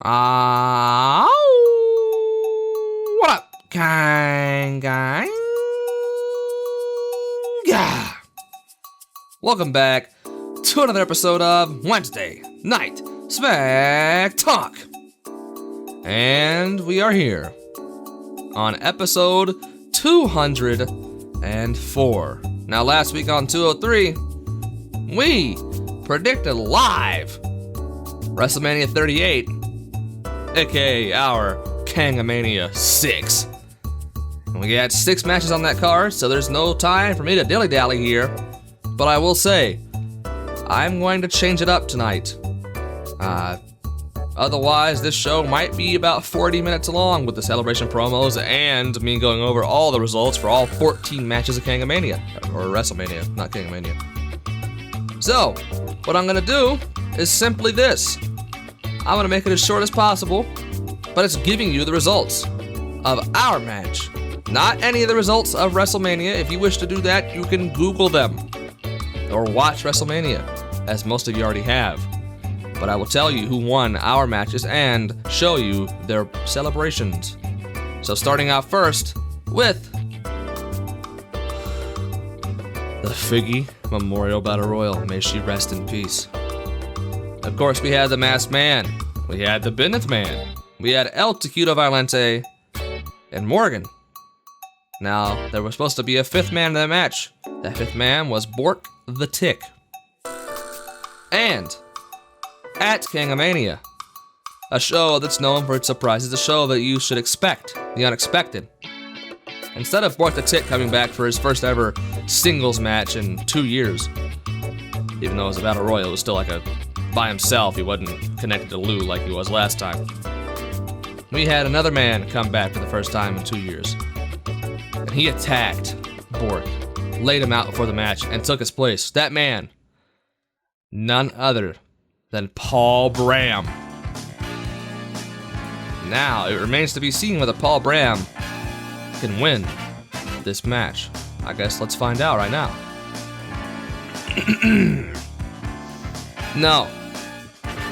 What up, Kang? Yeah. Welcome back to another episode of Wednesday Night SmackTalk. And we are here on episode 204. Now, last week on 203, we predicted live WrestleMania 38, aka our Kangamania VI. We had 6 matches on that card, so there's no time for me to dilly-dally here. But I will say, I'm going to change it up tonight. Otherwise, this show might be about 40 minutes long with the celebration promos and me going over all the results for all 14 matches of Kangamania. Or WrestleMania, not Kangamania. So, what I'm going to do is simply this. I'm going to make it as short as possible, but it's giving you the results of our match. Not any of the results of WrestleMania. If you wish to do that, you can Google them or watch WrestleMania, as most of you already have. But I will tell you who won our matches and show you their celebrations. So starting out first with the Figgy Memorial Battle Royal. May she rest in peace. Of course, we had the Masked Man. We had the Business Man. We had El Tequila Violente and Morgan. Now, there was supposed to be a 5th man in the match. That 5th man was Bork the Tick. And at Kangamania, a show that's known for its surprises, a show that you should expect, the unexpected. Instead of Bork the Tick coming back for his first ever singles match in 2 years, even though it was a battle royal, it was still like a by himself. He wasn't connected to Lou like he was last time. We had another man come back for the first time in 2 years, and he attacked Bork, laid him out before the match, and took his place. That man, none other than Paul Bram. Now, it remains to be seen whether Paul Bram can win this match. I guess let's find out right now. No,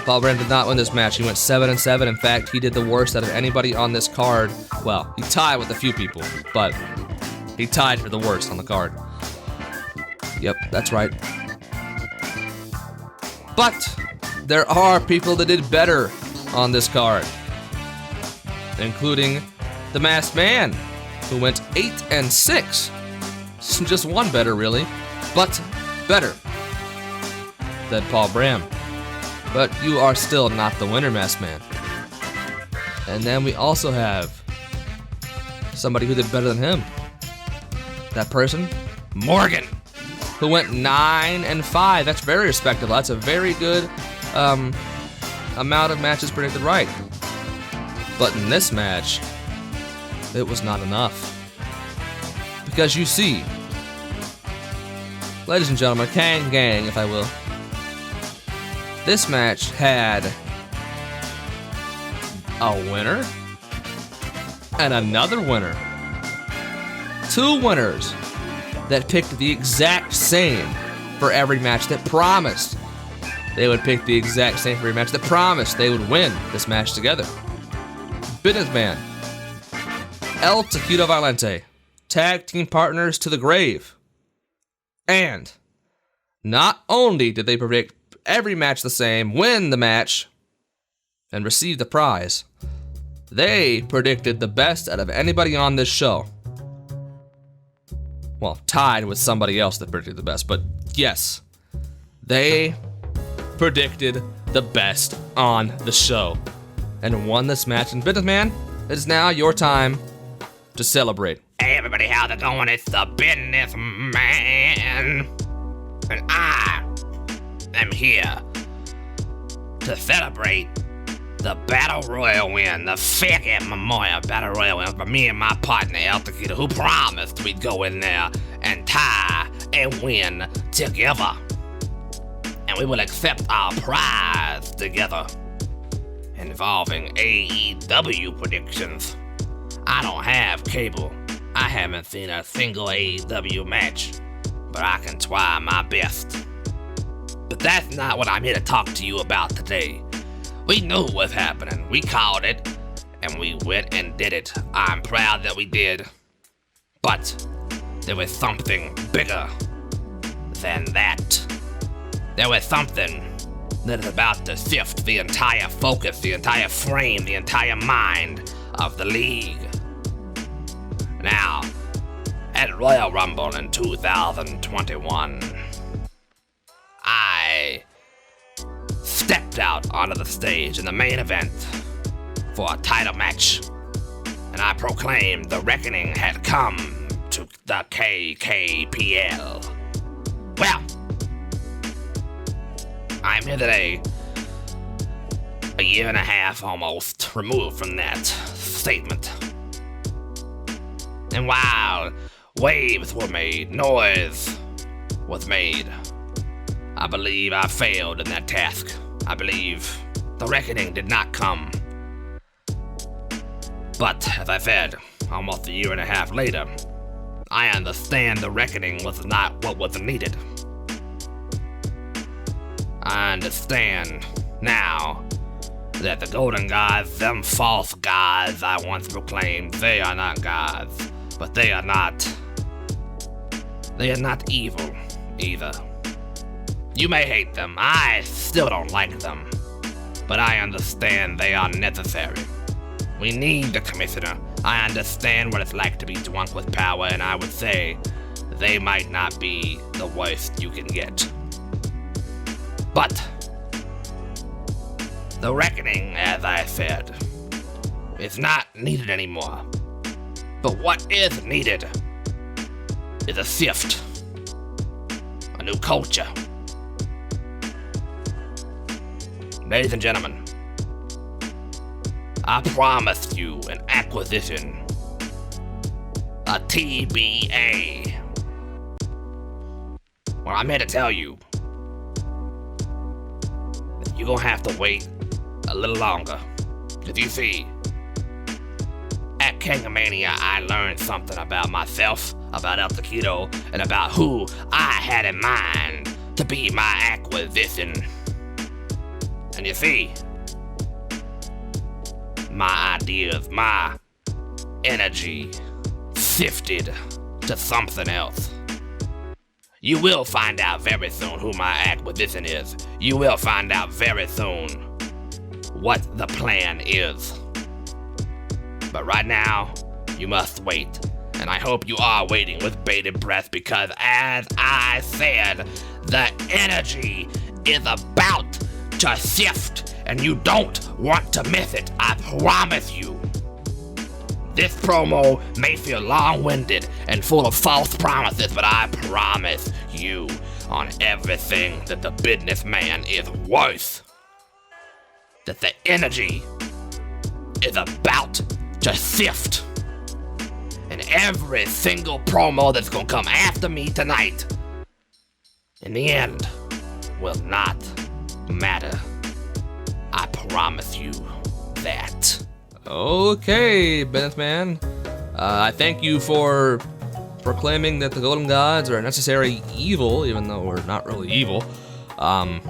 Paul Bram did not win this match. He went 7-7. In fact, he did the worst out of anybody on this card. Well, he tied with a few people, but he tied for the worst on the card. Yep, that's right. But there are people that did better on this card, including the Masked Man, who went 8-6. Just one better, really, but better than Paul Bram. But you are still not the winner, Masked Man. And then we also have somebody who did better than him. That person, Morgan, who went 9-5. That's very respectable. That's a very good amount of matches predicted right. But in this match, it was not enough. Because you see, ladies and gentlemen, Kang Gang, if I will, this match had a winner and another winner. 2 winners that picked the exact same for every match, that promised they would pick the exact same for every match, that promised they would win this match together. Businessman, El Tequila Violente, tag team partners to the grave. And not only did they predict every match the same, win the match, and receive the prize, they predicted the best out of anybody on this show. Well, tied with somebody else that predicted the best, but yes, they predicted the best on the show and won this match. And Businessman, it is now your time to celebrate. Hey everybody, how's it going? It's the Business Man, and I am here to celebrate the Battle Royal win, the Figgy Memorial Battle Royal win for me and my partner El Tequila, who promised we'd go in there and tie and win together, and we will accept our prize together, involving AEW predictions. I don't have cable. I haven't seen a single AEW match, but I can try my best. But that's not what I'm here to talk to you about today. We knew what was happening. We called it, and we went and did it. I'm proud that we did. But there was something bigger than that. There was something that is about to shift the entire focus, the entire frame, the entire mind of the league. Now, at Royal Rumble in 2021, I stepped out onto the stage in the main event for a title match, and I proclaimed the reckoning had come to the KKPL. Well, I'm here today, a year and a half almost removed from that statement. And while waves were made, noise was made, I believe I failed in that task. I believe the reckoning did not come. But, as I said, almost a year and a half later, I understand the reckoning was not what was needed. I understand now that the golden gods, them false gods I once proclaimed, they are not gods, but they are not evil either. You may hate them, I still don't like them, but I understand they are necessary. We need the commissioner. I understand what it's like to be drunk with power, and I would say they might not be the worst you can get. But the reckoning, as I said, is not needed anymore. But what is needed is a shift, a new culture. Ladies and gentlemen, I promised you an acquisition, a TBA. Well, I'm here to tell you that you're gonna have to wait a little longer. Cause you see, at Kangamania, I learned something about myself, about El Taquito, and about who I had in mind to be my acquisition. And you see, my ideas, my energy shifted to something else. You will find out very soon who my acquisition is. You will find out very soon what the plan is. But right now, you must wait. And I hope you are waiting with bated breath because, as I said, the energy is about to shift, and you don't want to miss it. I promise you. This promo may feel long-winded and full of false promises, but I promise you on everything that the businessman is worth, that the energy is about to shift. And every single promo that's gonna come after me tonight, in the end, will not matter. I promise you that. Okay, businessman. I thank you for proclaiming that the Golden Gods are a necessary evil, even though we're not really evil. But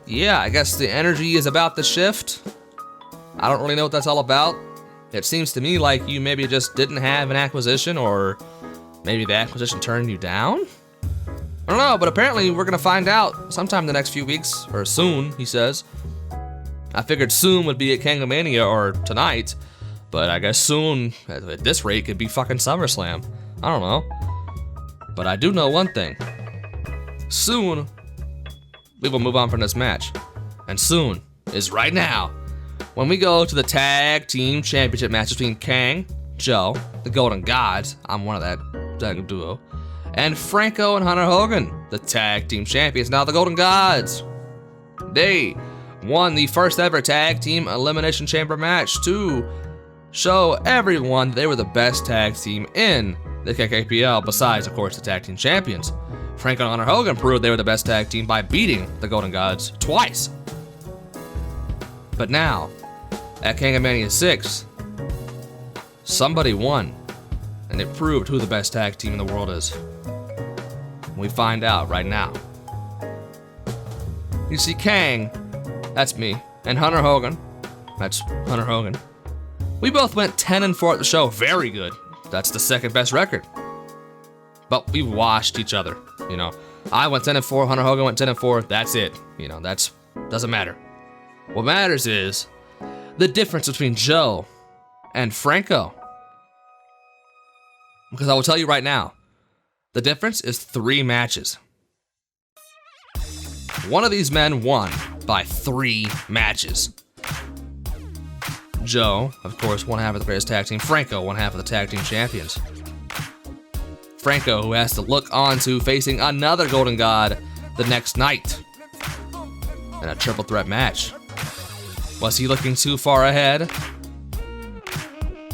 yeah, I guess the energy is about to shift. I don't really know what that's all about. It seems to me like you maybe just didn't have an acquisition, or maybe the acquisition turned you down? I don't know, but apparently we're gonna find out sometime in the next few weeks, or soon, he says. I figured soon would be at Kangamania or tonight, but I guess soon, at this rate, could be fucking SummerSlam. I don't know. But I do know one thing. Soon, we will move on from this match. And soon is right now, when we go to the Tag Team Championship match between Kang, Joe, the Golden Gods, I'm one of that tag duo, and Franco and Hunter Hogan, the Tag Team Champions, now the Golden Gods. They won the first ever Tag Team Elimination Chamber match to show everyone they were the best tag team in the KKPL, besides, of course, the Tag Team Champions. Franco and Hunter Hogan proved they were the best tag team by beating the Golden Gods twice. But now, at Kangamania VI, somebody won, and it proved who the best tag team in the world is. We find out right now. You see, Kang That's me. And Hunter Hogan. That's Hunter Hogan. We both went 10-4 at the show. Very good. That's the second best record. But we washed each other, you know. I went 10-4, Hunter Hogan went 10-4. That's it. You know, that's doesn't matter. What matters is the difference between Joe and Franco. Because I will tell you right now, the difference is 3 matches. One of these men won by 3 matches. Joe, of course, one half of the greatest tag team. Franco, one half of the tag team champions. Franco, who has to look on to facing another Golden God the next night in a triple threat match. Was he looking too far ahead?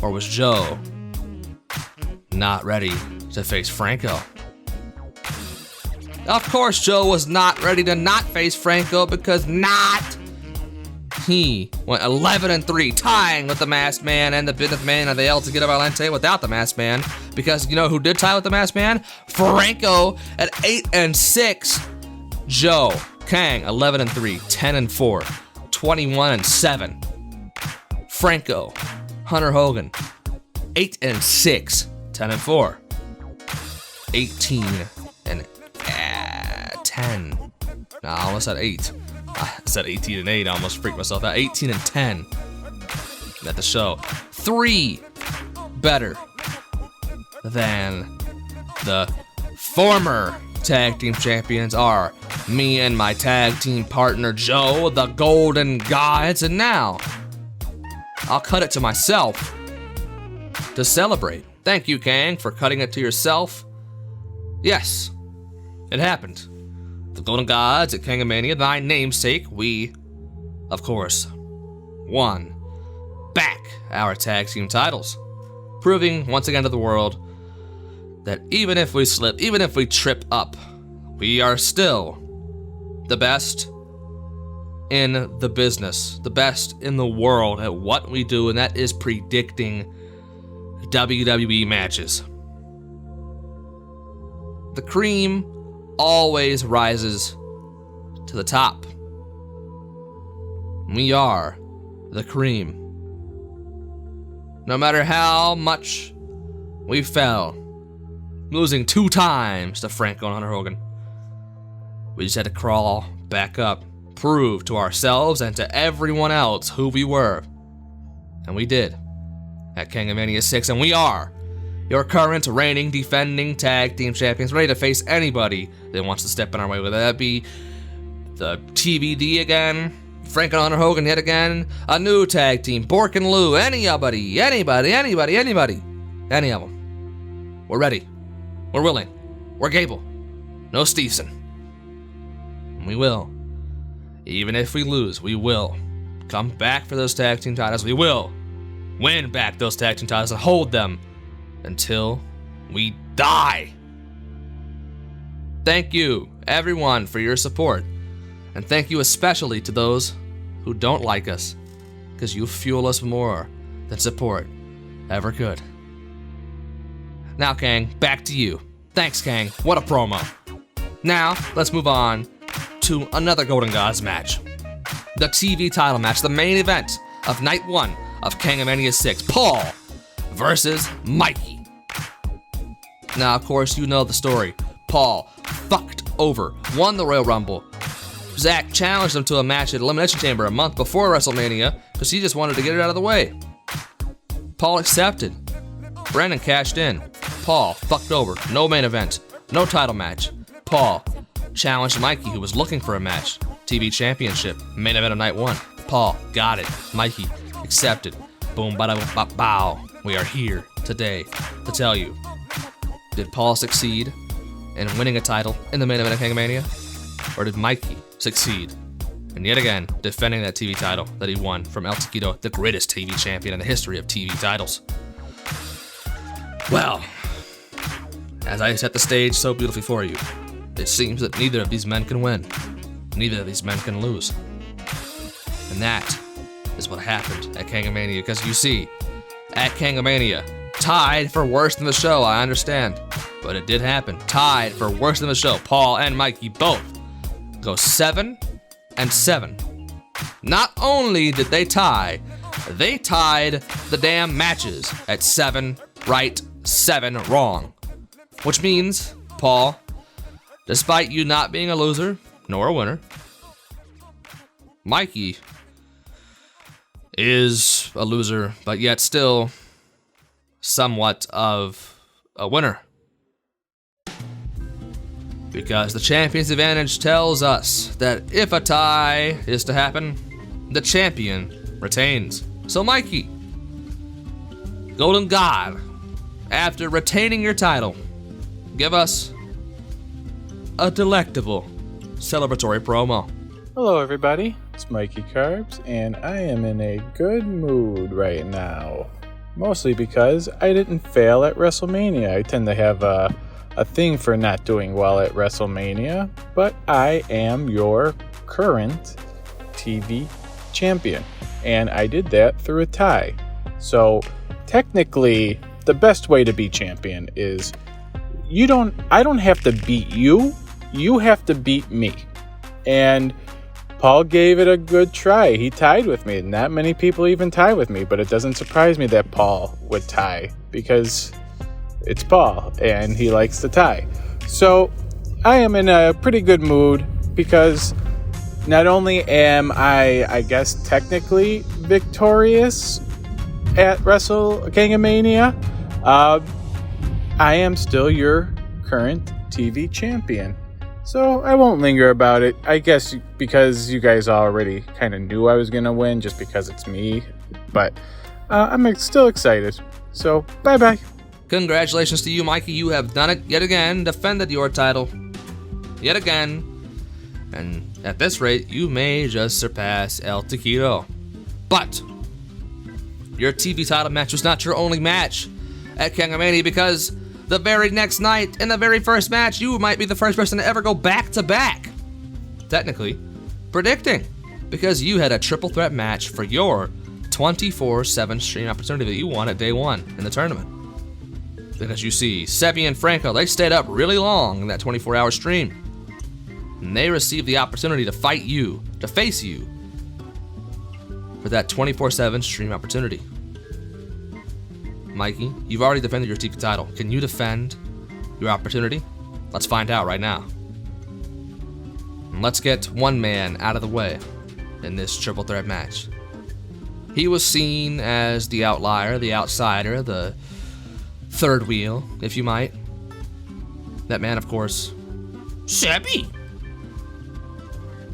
Or was Joe not ready to face Franco? Of course, Joe was not ready to not face Franco because he went 11-3, tying with the Masked Man and the Business Man and the El Tigre Valente without the Masked Man. Because you know who did tie with the Masked Man? Franco at 8-6. Joe, Kang, 11-3, 10-4, 21-7. Franco, Hunter Hogan, 8-6, 10-4, 18-10. Nah, I almost said 8. I said 18-8. I almost freaked myself out. 18-10 at the show. 3 better than the former tag team champions are me and my tag team partner Joe, the Golden Gods, and now I'll cut it to myself to celebrate. Thank you, Kang, for cutting it to yourself. Yes, it happened. The Golden Gods at Kangamania, my namesake, we, of course, won back our tag team titles, proving once again to the world that even if we slip, even if we trip up, we are still the best in the business, the best in the world at what we do, and that is predicting WWE matches. The cream always rises to the top. We are the cream. No matter how much we fell, losing 2 times to Franco and Hunter Hogan, we just had to crawl back up, prove to ourselves and to everyone else who we were. And we did at Kangamania VI, and we are your current reigning, defending tag team champions, ready to face anybody that wants to step in our way, whether that be the TVD again, Frank and Hunter Hogan yet again, a new tag team, Bork and Lou, anybody, any of them. We're ready. We're willing. We're Gable. No Stevenson. And we will. Even if we lose, we will come back for those tag team titles. We will win back those tag team titles and hold them until we die. Thank you, everyone, for your support. And thank you especially to those who don't like us, because you fuel us more than support ever could. Now, Kang, back to you. Thanks, Kang. What a promo. Now, let's move on to another Golden Gods match. The TV title match, the main event of Night 1 of Kangamania VI. Paul versus Mikey. Now, of course, you know the story. Paul fucked over, won the Royal Rumble. Zach challenged him to a match at Elimination Chamber a month before WrestleMania because he just wanted to get it out of the way. Paul accepted. Brandon cashed in. Paul fucked over. No main event. No title match. Paul challenged Mikey, who was looking for a match. TV Championship. Main event of Night 1. Paul got it. Mikey accepted. Boom, bada, boom, bow. We are here today to tell you. Did Paul succeed in winning a title in the main event of Kangamania? Or did Mikey succeed in yet again defending that TV title that he won from El Taquito, the greatest TV champion in the history of TV titles? Well, as I set the stage so beautifully for you, it seems that neither of these men can win. Neither of these men can lose. And that is what happened at Kangamania, because you see, at Kangamania, tied for worst in the show, I understand, but it did happen. Tied for worst in the show. Paul and Mikey both go 7-7 Not only did they tie, they tied the damn matches at 7 right, 7 wrong. Which means, Paul, despite you not being a loser nor a winner, Mikey is a loser, but yet still somewhat of a winner. Because the champion's advantage tells us that if a tie is to happen, the champion retains. So Mikey, Golden God, after retaining your title, give us a delectable celebratory promo. Hello everybody, it's Mikey Carbs, and I am in a good mood right now. Mostly because I didn't fail at WrestleMania. I tend to have a thing for not doing well at WrestleMania, but I am your current TV champion, and I did that through a tie. So technically, the best way to be champion is I don't have to beat you, you have to beat me. And Paul gave it a good try. He tied with me. Not many people even tie with me, but it doesn't surprise me that Paul would tie because it's Paul and he likes to tie. So I am in a pretty good mood because not only am I guess, technically victorious at Kangamania, I am still your current TV champion. So I won't linger about it. I guess because you guys already kind of knew I was going to win just because it's me. But I'm still excited. So bye-bye. Congratulations to you, Mikey. You have done it yet again, defended your title yet again. And at this rate, you may just surpass El Taquito. But your TV title match was not your only match at Kangamania, because the very next night, in the very first match, you might be the first person to ever go back-to-back. Technically, predicting. Because you had a triple threat match for your 24/7 stream opportunity that you won at day 1 in the tournament. Because you see, Sebi and Franco, they stayed up really long in that 24-hour stream. And they received the opportunity to fight you, to face you, for that 24/7 stream opportunity. Mikey, you've already defended your TV title. Can you defend your opportunity? Let's find out right now. And let's get one man out of the way in this triple threat match. He was seen as the outlier, the outsider, the third wheel, if you might. That man, of course, Sebi!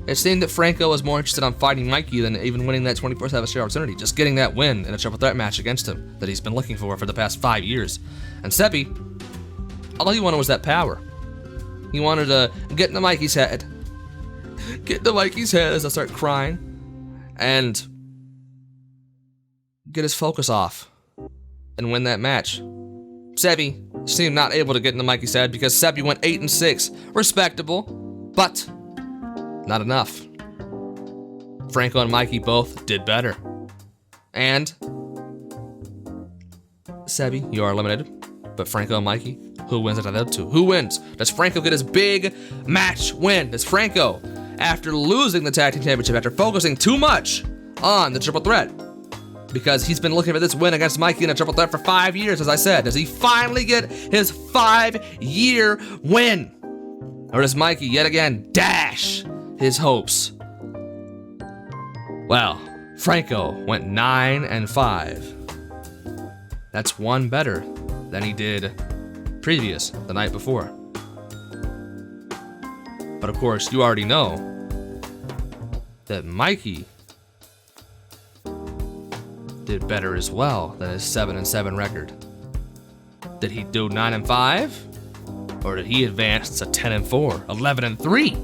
it seemed that Franco was more interested on fighting Mikey than even winning that 24/7 stream opportunity, just getting that win in a triple threat match against him that he's been looking for the past 5 years. And Sebi, all he wanted was that power. He wanted to get into Mikey's head. Get into Mikey's head as I start crying. And get his focus off and win that match. Sebi seemed not able to get into Mikey's head because Sebi went 8-6. Respectable, but not enough. Franco and Mikey both did better. And Sebi, you are eliminated. But Franco and Mikey, who wins out of those two? Who wins? Does Franco get his big match win? Does Franco, after losing the tag team championship, after focusing too much on the triple threat, because he's been looking for this win against Mikey in a triple threat for 5 years, as I said, does he finally get his 5-year win? Or does Mikey yet again dash his hopes? Well, Franco went 9-5. That's one better than he did previous, the night before. But of course, you already know that Mikey did better as well than his 7-7 record. Did he do 9-5? Or did he advance to 10-4, 11-3?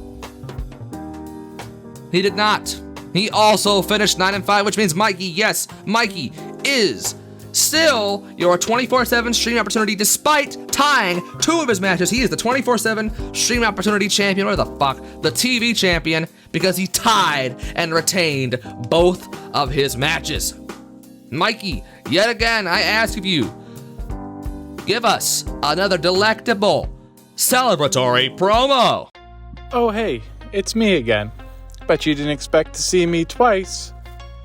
He did not. He also finished 9-5, which means Mikey, yes, Mikey is still your 24/7 stream opportunity despite tying 2 of his matches. He is the 24/7 stream opportunity champion, or the TV champion, because he tied and retained both of his matches. Mikey, yet again, I ask of you, give us another delectable celebratory promo. Oh hey, it's me again. Bet you didn't expect to see me twice.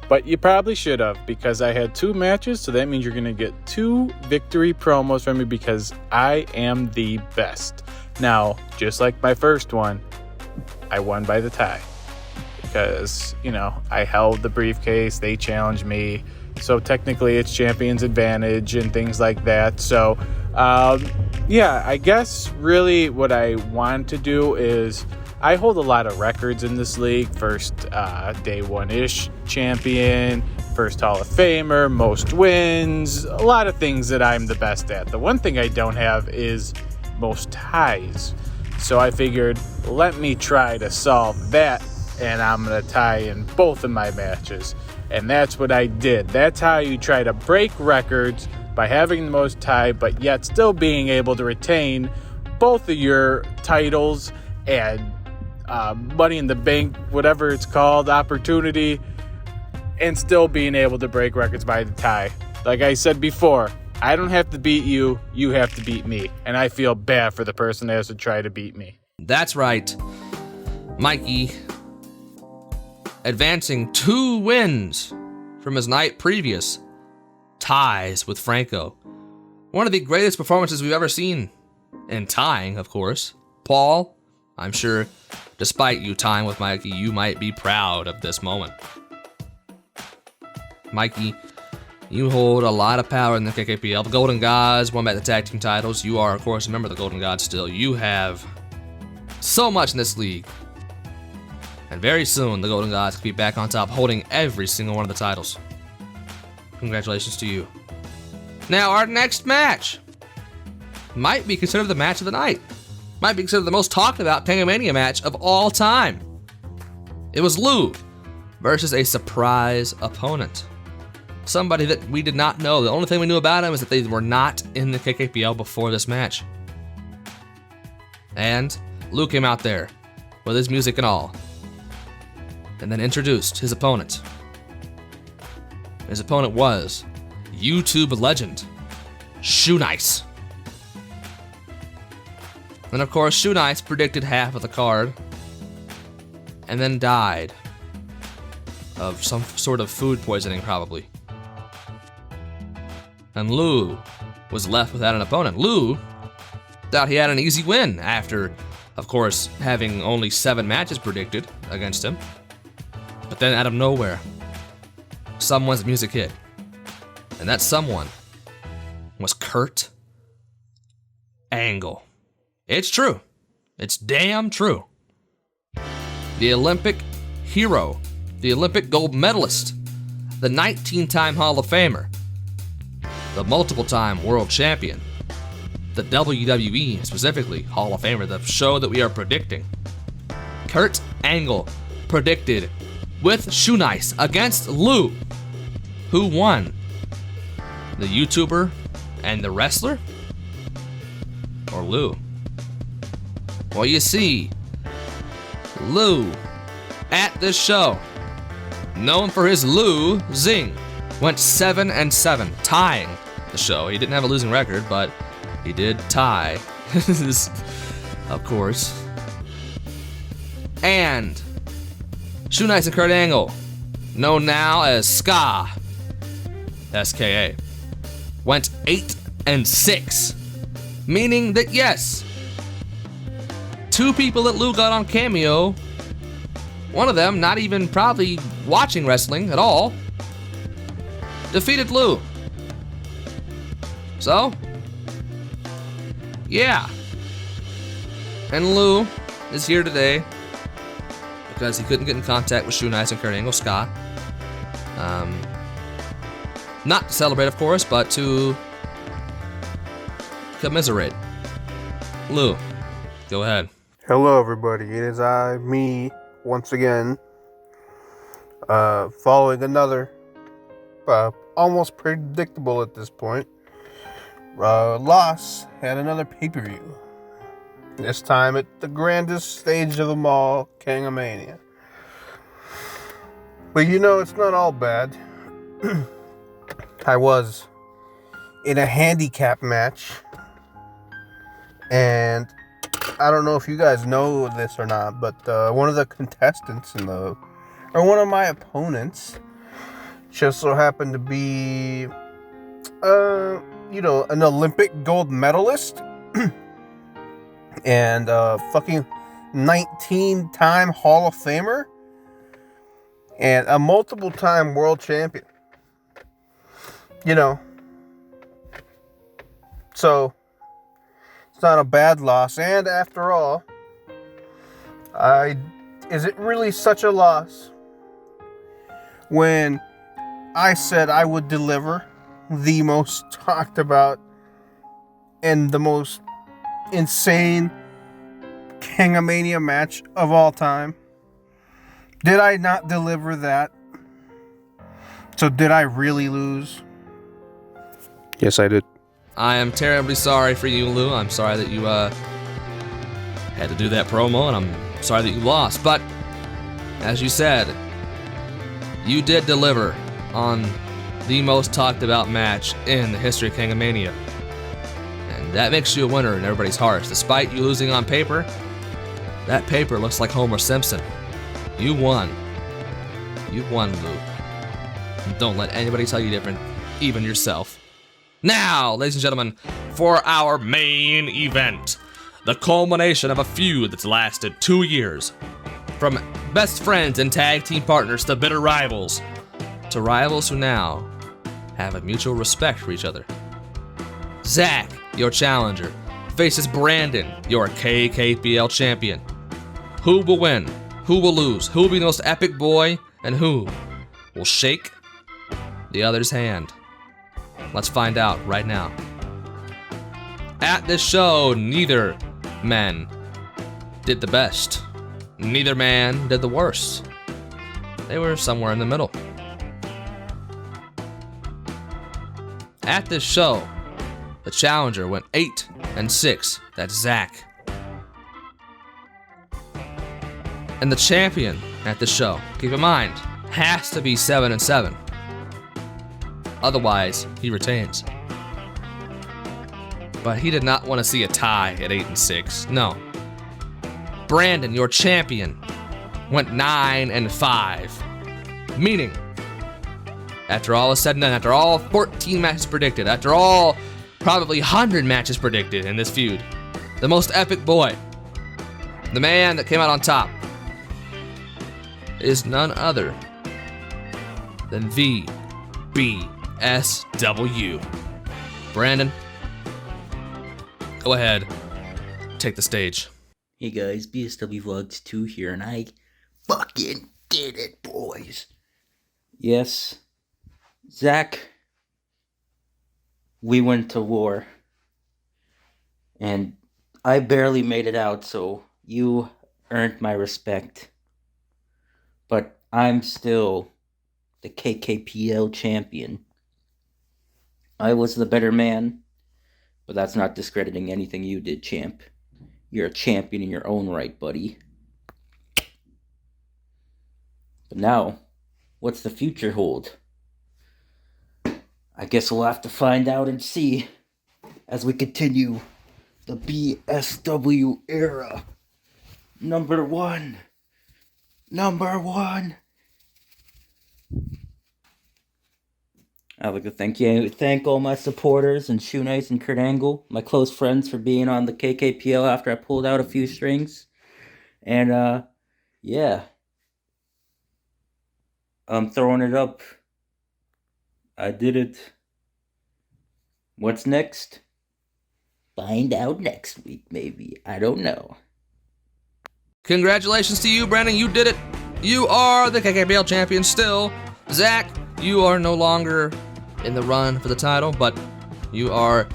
But you probably should have, because I had 2 matches, so that means you're going to get 2 victory promos from me because I am the best. Now, just like my first one, I won by the tie. Because, I held the briefcase, they challenged me, so technically it's champion's advantage and things like that. So, I guess really what I want to do is, I hold a lot of records in this league. First day one-ish champion, first Hall of Famer, most wins, a lot of things that I'm the best at. The one thing I don't have is most ties. So I figured, let me try to solve that, and I'm going to tie in both of my matches. And that's what I did. That's how you try to break records, by having the most tie, but yet still being able to retain both of your titles and Money in the Bank, whatever it's called, opportunity, and still being able to break records by the tie. Like I said before, I don't have to beat you, you have to beat me. And I feel bad for the person that has to try to beat me. That's right. Mikey advancing 2 wins from his night previous. Ties with Franco. One of the greatest performances we've ever seen. And tying, of course. Paul, I'm sure, despite you tying with Mikey, you might be proud of this moment. Mikey, you hold a lot of power in the KKPL. The Golden Gods won back the tag team titles. You are, of course, a member of the Golden Gods still. You have so much in this league. And very soon, the Golden Gods could be back on top, holding every single one of the titles. Congratulations to you. Now, our next match might be considered the match of the night. Might be considered the most talked about Kangamania match of all time. It was Lou versus a surprise opponent. Somebody that we did not know. The only thing we knew about him is that they were not in the KKPL before this match. And Lou came out there with his music and all, and then introduced his opponent. His opponent was YouTube legend, Shoe Nice. And of course, Shoe Nice predicted half of the card and then died of some sort of food poisoning, probably. And Lou was left without an opponent. Lou thought he had an easy win after, of course, having only 7 matches predicted against him. But then out of nowhere, someone's music hit. And that someone was Kurt Angle. It's true. It's damn true. The Olympic hero, the Olympic gold medalist, the 19-time Hall of Famer, the multiple-time world champion, the WWE, specifically Hall of Famer, the show that we are predicting. Kurt Angle predicted with Shoe Nice against Lou. Who won? The YouTuber and the wrestler? Or Lou? Well, you see, Lou, at this show, known for his Lou Zing, went 7-7, tying the show. He didn't have a losing record, but he did tie, of course. And Shoe Nice and Kurt Angle, known now as Ska, SKA, went 8-6, meaning that yes, 2 people that Lou got on Cameo, one of them not even probably watching wrestling at all, defeated Lou. So, yeah. And Lou is here today because he couldn't get in contact with Shoe Nice and Kurt Angle, Scott. Not to celebrate, of course, but to commiserate. Lou, go ahead. Hello, everybody. It is me, once again, following another, almost predictable at this point, loss at another pay-per-view. This time at the grandest stage of them all, Kangamania. But it's not all bad. I was in a handicap match, and I don't know if you guys know this or not, but one of the contestants or one of my opponents just so happened to be, an Olympic gold medalist and fucking 19-time Hall of Famer and a multiple-time world champion. So it's not a bad loss. And after all, is it really such a loss when I said I would deliver the most talked about and the most insane Kangamania match of all time? Did I not deliver that? So did I really lose? Yes, I did. I am terribly sorry for you, Lou. I'm sorry that you had to do that promo, and I'm sorry that you lost. But, as you said, you did deliver on the most talked about match in the history of Kangamania. And that makes you a winner in everybody's hearts. Despite you losing on paper, that paper looks like Homer Simpson. You won. You won, Lou. And don't let anybody tell you different, even yourself. Now, ladies and gentlemen, for our main event, the culmination of a feud that's lasted 2 years. From best friends and tag team partners to bitter rivals, to rivals who now have a mutual respect for each other. Zach, your challenger, faces Brandon, your KKPL champion. Who will win? Who will lose? Who will be the most epic boy? And who will shake the other's hand? Let's find out right now. At this show, neither man did the best. Neither man did the worst. They were somewhere in the middle. At this show, the challenger went 8-6. That's Zach. And the champion at the show, keep in mind, has to be 7-7. Otherwise, he retains. But he did not want to see a tie at 8-6. No. Brandon, your champion, went 9-5. Meaning, after all is said and done, after all 14 matches predicted, after all probably 100 matches predicted in this feud, the most epic boy, the man that came out on top, is none other than VBSW. Brandon, go ahead, take the stage. Hey guys, BSW Vlogs 2 here, and I fucking did it, boys. Yes, Zach, we went to war, and I barely made it out, so you earned my respect. But I'm still the KKPL champion. I was the better man, but that's not discrediting anything you did, champ. You're a champion in your own right, buddy. But now, what's the future hold? I guess we'll have to find out and see as we continue the BSW era. Number one. I'd like to thank all my supporters and Shoe Nice and Kurt Angle, my close friends, for being on the KKPL after I pulled out a few strings. And, yeah. I'm throwing it up. I did it. What's next? Find out next week, maybe. I don't know. Congratulations to you, Brandon. You did it. You are the KKPL champion still. Zach, you are no longer in the run for the title, but you are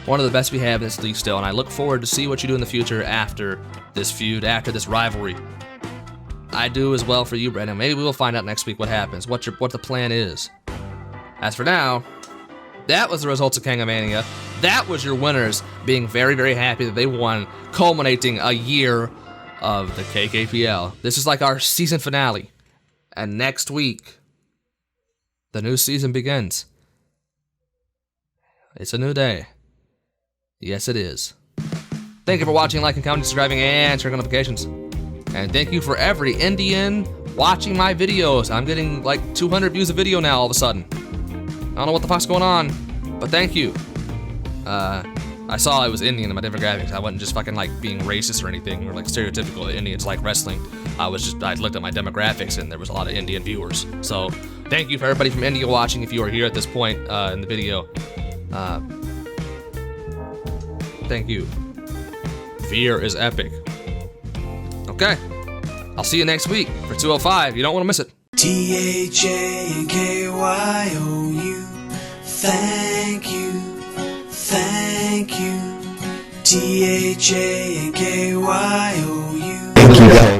one of the best we have in this league still, and I look forward to see what you do in the future after this feud, after this rivalry. I do as well for you, Brandon. Maybe we will find out next week what happens, what the plan is. As for now, that was the results of Kangamania. That was your winners being very, very happy that they won, culminating a year of the KKPL. This is like our season finale. And next week, the new season begins. It's a new day. Yes, it is. Thank you for watching, liking, commenting, subscribing, and turning on notifications. And thank you for every Indian watching my videos. I'm getting like 200 views a video now all of a sudden. I don't know what the fuck's going on, but thank you. I saw I was Indian in my demographics. I wasn't just fucking like being racist or anything, or like stereotypical Indians like wrestling. I looked at my demographics and there was a lot of Indian viewers. So thank you for everybody from India watching if you are here at this point in the video. Thank you. Fear is epic. Okay. I'll see you next week for 205. You don't want to miss it. THANKYOU. Thank you. Thank you. THANKYOU. Thank you, Kang.